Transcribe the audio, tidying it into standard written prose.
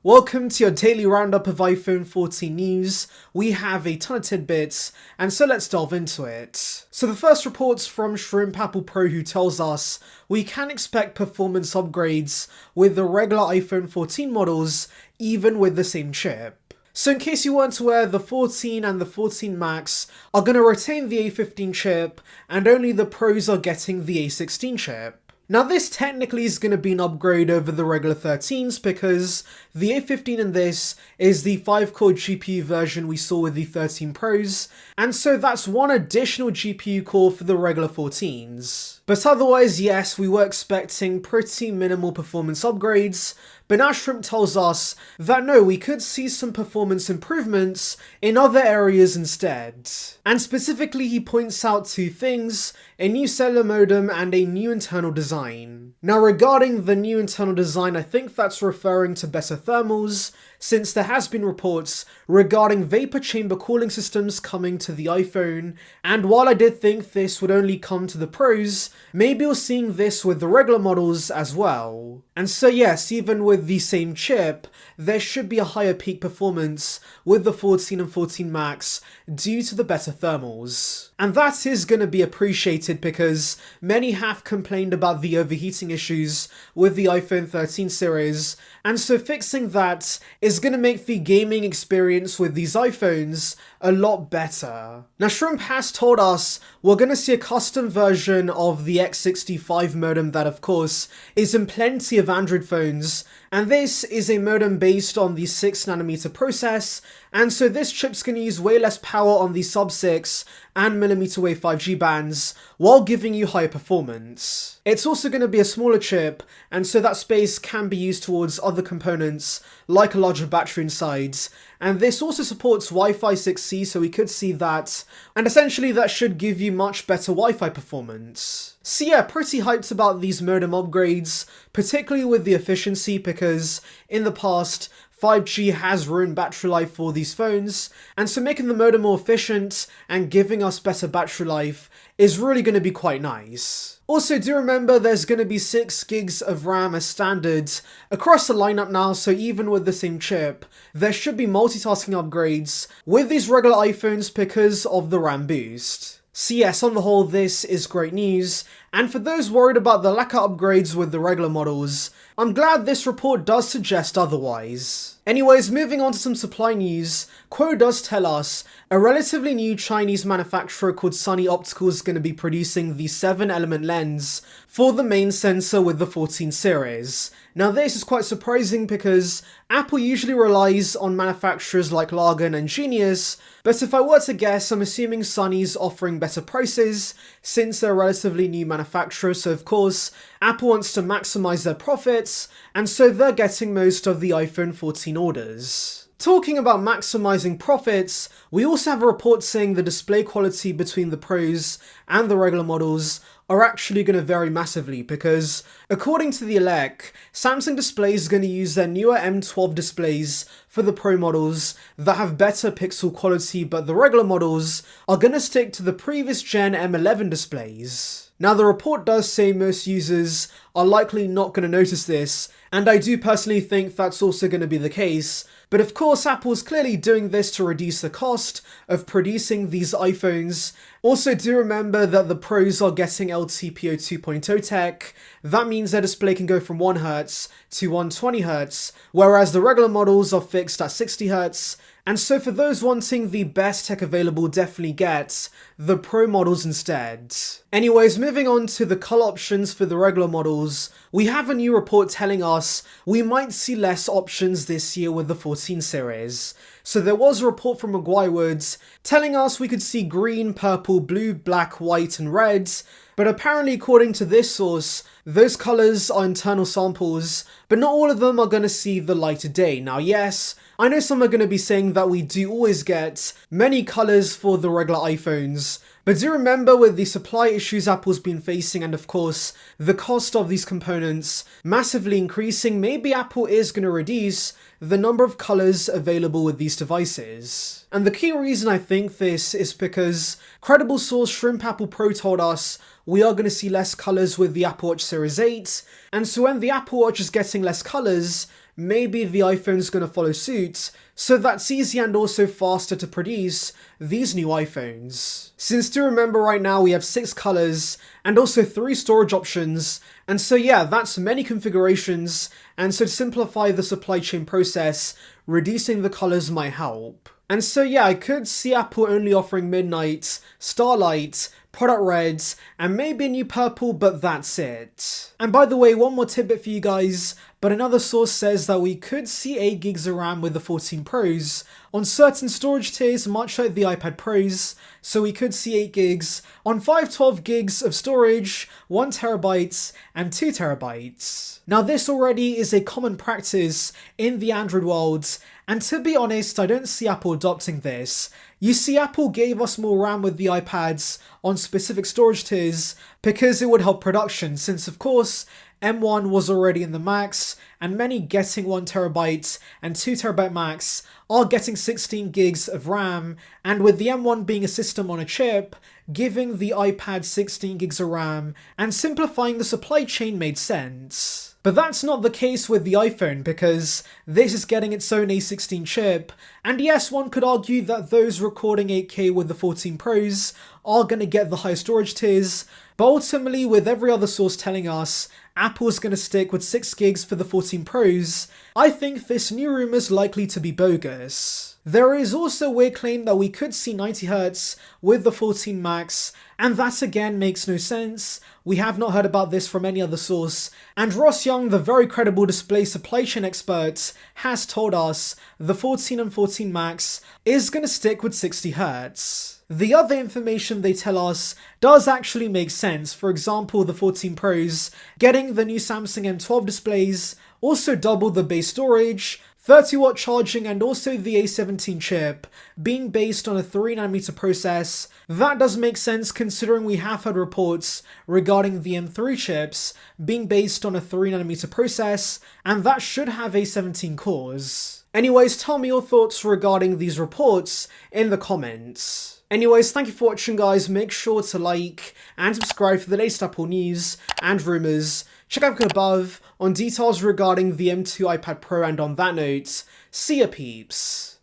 Welcome to your daily roundup of iPhone 14 news. We have a ton of tidbits, and so let's delve into it. So the first report's from Shrimp Apple Pro, who tells us we can expect performance upgrades with the regular iPhone 14 models, even with the same chip. So in case you weren't aware, the 14 and the 14 Max are going to retain the A15 chip, and only the Pros are getting the A16 chip. Now this technically is going to be an upgrade over the regular 13s because the A15 in this is the 5-core GPU version we saw with the 13 Pros, and so that's one additional GPU core for the regular 14s. But otherwise, yes, we were expecting pretty minimal performance upgrades, but now Shrimp tells us that no, we could see some performance improvements in other areas instead. And specifically, he points out two things: a new cellular modem and a new internal design. Now regarding the new internal design, I think that's referring to better thermals, since there has been reports regarding vapor chamber cooling systems coming to the iPhone, and while I did think this would only come to the Pros, maybe we're seeing this with the regular models as well. And so yes, even with the same chip, there should be a higher peak performance with the 14 and 14 Max due to the better thermals. And that is going to be appreciated because many have complained about the overheating issues with the iPhone 13 series, and so fixing that is going to make the gaming experience with these iPhones a lot better. Now Shrimp has told us we're going to see a custom version of the X65 modem that of course is in plenty of Android phones, and this is a modem based on the 6nm process, and so this chip's going to use way less power on the sub-6 and millimeter wave 5G bands while giving you higher performance. It's also going to be a smaller chip, and so that space can be used towards other components like a larger battery inside, and this also supports Wi-Fi 6E, so we could see that, and essentially that should give you much better Wi-Fi performance. So yeah, pretty hyped about these modem upgrades, particularly with the efficiency, because in the past 5G has ruined battery life for these phones, and so making the modem more efficient and giving us better battery life is really going to be quite nice. Also, do remember there's going to be 6 gigs of RAM as standard across the lineup now, so even with the same chip, there should be multitasking upgrades with these regular iPhones because of the RAM boost. So yes, on the whole, this is great news, and for those worried about the lack of upgrades with the regular models, I'm glad this report does suggest otherwise. Anyways, moving on to some supply news, Quo does tell us a relatively new Chinese manufacturer called Sunny Optical is going to be producing the 7-element lens for the main sensor with the 14 series. Now this is quite surprising because Apple usually relies on manufacturers like Largan and Genius, but if I were to guess, I'm assuming Sunny's offering better prices since they're a relatively new manufacturer, so of course Apple wants to maximize their profits, and so they're getting most of the iPhone 14 orders. Talking about maximizing profits, we also have a report saying the display quality between the Pros and the regular models are actually going to vary massively because, according to the elec, Samsung Display is going to use their newer M12 displays for the Pro models that have better pixel quality, but the regular models are going to stick to the previous gen M11 displays. Now the report does say most users are likely not going to notice this, and I do personally think that's also going to be the case, but of course Apple's clearly doing this to reduce the cost of producing these iPhones. Also do remember that the Pros are getting LTPO 2.0 tech. That means their display can go from 1Hz to 120Hz, whereas the regular models are fixed at 60Hz. And so for those wanting the best tech available, definitely get the Pro models instead. Anyways, moving on to the color options for the regular models, we have a new report telling us we might see less options this year with the 14 series. So there was a report from McGuire Woods telling us we could see green, purple, blue, black, white, and red. But apparently, according to this source, those colors are internal samples, but not all of them are going to see the light of day. Now yes, I know some are going to be saying that we do always get many colors for the regular iPhones, but do remember with the supply issues Apple's been facing and of course the cost of these components massively increasing, maybe Apple is going to reduce the number of colors available with these devices. And the key reason I think this is because credible source Shrimp Apple Pro told us we are going to see less colors with the Apple Watch Series 8, and so when the Apple Watch is getting less colors, maybe the iPhone's gonna follow suit, so that's easy and also faster to produce these new iPhones. Since do remember right now we have 6 colors and also 3 storage options, and so yeah, that's many configurations, and so to simplify the supply chain process, reducing the colors might help. And so yeah, I could see Apple only offering Midnight, Starlight, Product Reds, and maybe a new purple, but that's it. And by the way, one more tidbit for you guys, but another source says that we could see 8 gigs of RAM with the 14 Pros on certain storage tiers, much like the iPad Pros, so we could see 8 gigs on 512 gigs of storage, 1 terabyte, and 2 terabytes. Now this already is a common practice in the Android world, and to be honest, I don't see Apple adopting this. You see, Apple gave us more RAM with the iPads on specific storage tiers because it would help production, since of course M1 was already in the Max, and many getting 1 terabyte and 2 terabyte Max are getting 16 gigs of RAM, and with the M1 being a system on a chip, giving the iPad 16 gigs of RAM and simplifying the supply chain made sense. But that's not the case with the iPhone, because this is getting its own A16 chip, and yes, one could argue that those recording 8K with the 14 Pros are going to get the high storage tiers, but ultimately with every other source telling us Apple's going to stick with 6 gigs for the 14 Pros, I think this new rumour is likely to be bogus. There is also a weird claim that we could see 90Hz with the 14 Max, and that again makes no sense. We have not heard about this from any other source, and Ross Young, the very credible display supply chain expert, has told us the 14 and 14 Max is going to stick with 60Hz. The other information they tell us does actually make sense. For example, the 14 Pros getting the new Samsung M12 displays, also double the base storage, 30-watt charging, and also the A17 chip being based on a 3nm process. That does make sense considering we have heard reports regarding the M3 chips being based on a 3nm process, and that should have A17 cores. Anyways, tell me your thoughts regarding these reports in the comments. Anyways, thank you for watching guys, make sure to like and subscribe for the latest Apple news and rumours. Check out above on details regarding the M2 iPad Pro, and on that note, see ya peeps.